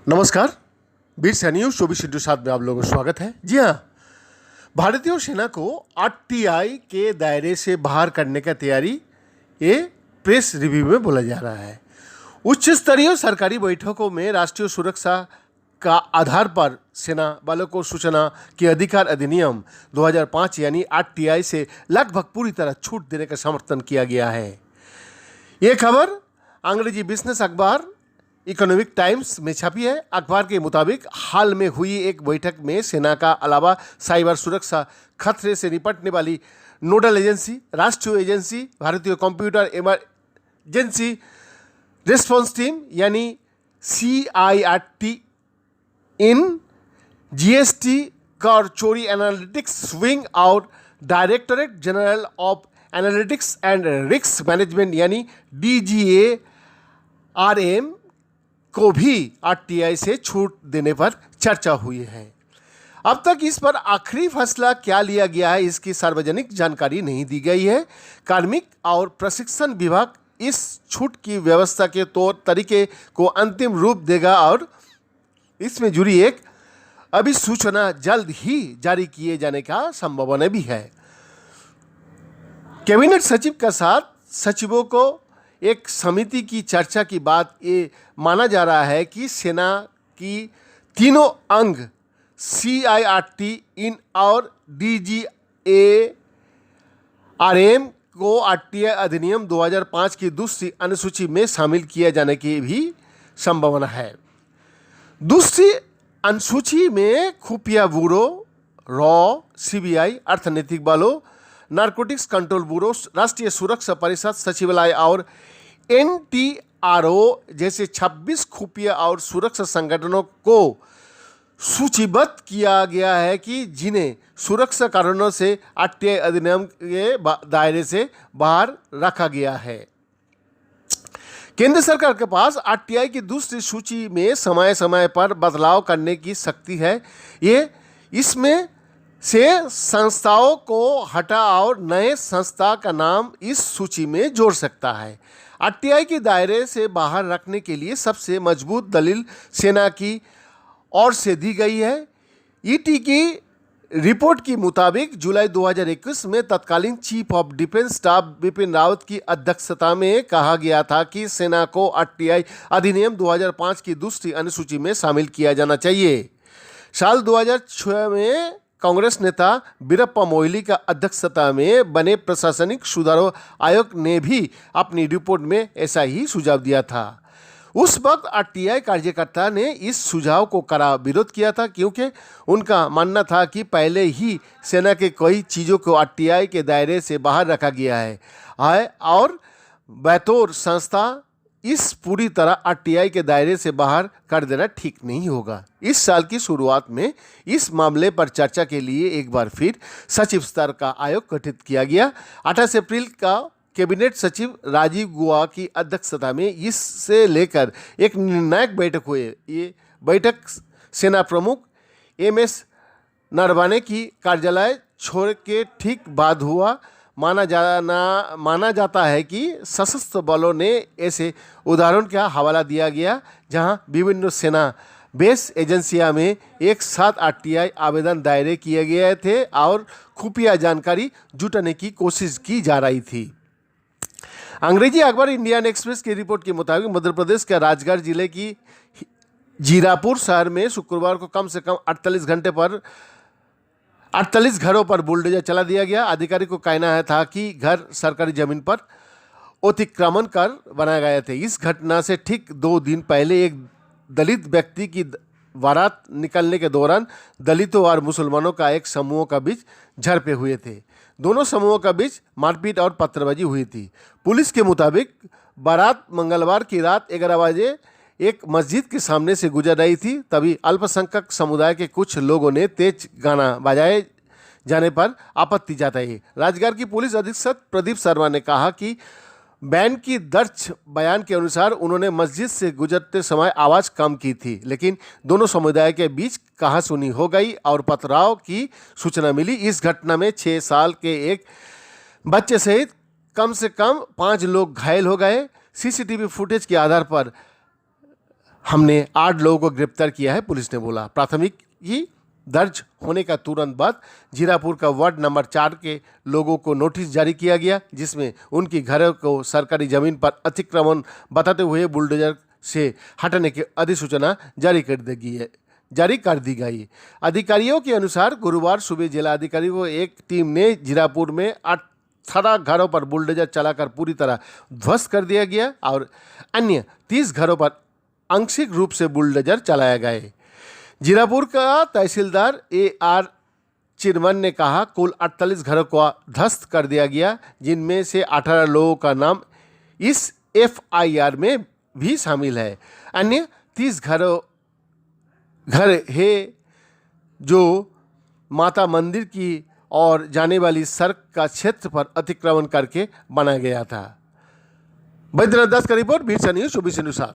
नमस्कार। वीर सैन्य 24/7 में आप लोगों का स्वागत है। जी हाँ, भारतीय सेना को आरटीआई के दायरे से बाहर करने का तैयारी ये प्रेस रिव्यू में बोला जा रहा है। उच्च स्तरीय सरकारी बैठकों में राष्ट्रीय सुरक्षा का आधार पर सेना बलों को सूचना के अधिकार अधिनियम 2005 यानी आरटीआई से लगभग पूरी तरह छूट देने का समर्थन किया गया है। ये खबर अंग्रेजी बिजनेस अखबार इकोनॉमिक टाइम्स में छपी है। अखबार के मुताबिक हाल में हुई एक बैठक में सेना का अलावा साइबर सुरक्षा खतरे से निपटने वाली नोडल एजेंसी, राष्ट्रीय एजेंसी, भारतीय कंप्यूटर इमरजेंसी रिस्पॉन्स टीम यानी CIRT इन GST कर चोरी एनालिटिक्स विंग और directorate general of analytics and risk management यानी DGARM को भी आरटीआई से छूट देने पर चर्चा हुई है। अब तक इस पर आखिरी फैसला क्या लिया गया है इसकी सार्वजनिक जानकारी नहीं दी गई है। कार्मिक और प्रशिक्षण विभाग इस छूट की व्यवस्था के तौर तरीके को अंतिम रूप देगा और इसमें जुड़ी एक अधिसूचना जल्द ही जारी किए जाने का संभावना भी है। कैबिनेट सचिव के साथ सचिवों को एक समिति की चर्चा की बात ये माना जा रहा है कि सेना की तीनों अंग CIRT इन और DGARM को आरटीआई अधिनियम 2005 की दूसरी अनुसूची में शामिल किए जाने की भी संभावना है। दूसरी अनुसूची में खुफिया ब्यूरो, रॉ, CBI, अर्थनैतिक बलों, नारकोटिक्स कंट्रोल ब्यूरो, राष्ट्रीय सुरक्षा परिषद, सचिवालय और NTRO जैसे 26 खुफिया और सुरक्षा संगठनों को सूचीबद्ध किया गया है कि जिन्हें सुरक्षा कारणों से आरटीआई अधिनियम के दायरे से बाहर रखा गया है। केंद्र सरकार के पास आरटीआई की दूसरी सूची में समय समय पर बदलाव करने की शक्ति है। ये इसमें से संस्थाओं को हटा और नए संस्था का नाम इस सूची में जोड़ सकता है। आरटीआई के दायरे से बाहर रखने के लिए सबसे मजबूत दलील सेना की ओर से दी गई है। ईटी की रिपोर्ट के मुताबिक जुलाई 2021 में तत्कालीन chief of defence staff Bipin Rawat की अध्यक्षता में कहा गया था कि सेना को आरटीआई अधिनियम 2005 की दूसरी अनुसूची में शामिल किया जाना चाहिए। साल 2006 में कांग्रेस नेता वीरप्पा मोइली का अध्यक्षता में बने प्रशासनिक सुधारों आयोग ने भी अपनी रिपोर्ट में ऐसा ही सुझाव दिया था। उस वक्त आरटीआई कार्यकर्ता ने इस सुझाव को कड़ा विरोध किया था क्योंकि उनका मानना था कि पहले ही सेना के कई चीज़ों को आरटीआई के दायरे से बाहर रखा गया है और बतौर संस्था इस पूरी तरह आरटीआई के दायरे से बाहर कर देना ठीक नहीं होगा। इस साल की शुरुआत में इस मामले पर चर्चा के लिए एक बार फिर सचिव स्तर का आयोग गठित किया गया। 28 अप्रैल का कैबिनेट सचिव राजीव गुआ की अध्यक्षता में इससे लेकर एक निर्णायक बैठक हुई। ये बैठक सेना प्रमुख MS नरवाने की कार्यालय छोड़ के ठीक बाद हुआ। माना जाता है कि सशस्त्र बलों ने ऐसे उदाहरण का हवाला दिया गया जहां विभिन्न सेना बेस एजेंसियां में एक साथ आरटीआई आवेदन दायर किए गए थे और खुफिया जानकारी जुटाने की कोशिश की जा रही थी। अंग्रेजी अखबार इंडियन एक्सप्रेस की रिपोर्ट के मुताबिक मध्य प्रदेश के राजगढ़ जिले की जीरापुर शहर में शुक्रवार को कम से कम 48 घरों पर बुलडोजर चला दिया गया। अधिकारी को कहना था कि घर सरकारी जमीन पर अतिक्रमण कर बनाए गए थे। इस घटना से ठीक 2 दिन पहले एक दलित व्यक्ति की बारात निकलने के दौरान दलितों और मुसलमानों का एक समूह का बीच झड़पें हुए थे। दोनों समूहों का बीच मारपीट और पत्थरबाजी हुई थी। पुलिस के मुताबिक बारात मंगलवार की रात 11 बजे एक मस्जिद के सामने से गुजर रही थी। तभी अल्पसंख्यक समुदाय के कुछ लोगों ने तेज गाना बजाए जाने पर आपत्ति जताई। राजगढ़ की पुलिस अधीक्षक प्रदीप शर्मा ने कहा कि बैंड की दर्ज बयान के अनुसार उन्होंने मस्जिद से गुजरते समय आवाज़ कम की थी, लेकिन दोनों समुदाय के बीच कहासुनी हो गई और पथराव की सूचना मिली। इस घटना में 6 साल के एक बच्चे सहित कम से कम 5 लोग घायल हो गए। CCTV फुटेज के आधार पर हमने 8 लोगों को गिरफ्तार किया है, पुलिस ने बोला। प्राथमिकी दर्ज होने का तुरंत बाद जीरापुर का वार्ड नंबर 4 के लोगों को नोटिस जारी किया गया, जिसमें उनकी घरों को सरकारी जमीन पर अतिक्रमण बताते हुए बुलडोजर से हटाने की अधिसूचना जारी कर दी गई। अधिकारियों के अनुसार गुरुवार सुबह जिला अधिकारी को एक टीम ने जीरापुर में 18 घरों पर बुलडोजर चलाकर पूरी तरह ध्वस्त कर दिया गया और अन्य 30 घरों पर आंशिक रूप से बुलडोजर चलाया गए। जीरापुर का तहसीलदार AR चिरमन ने कहा कुल 48 घरों को ध्वस्त कर दिया गया, जिनमें से 18 लोगों का नाम इस FIR में भी शामिल है। अन्य 30 घर है जो माता मंदिर की और जाने वाली सड़क का क्षेत्र पर अतिक्रमण करके बनाया गया था। बैद्यनाथ दास का रिपोर्ट, बीरसा न्यूज़ 24 अनुसार।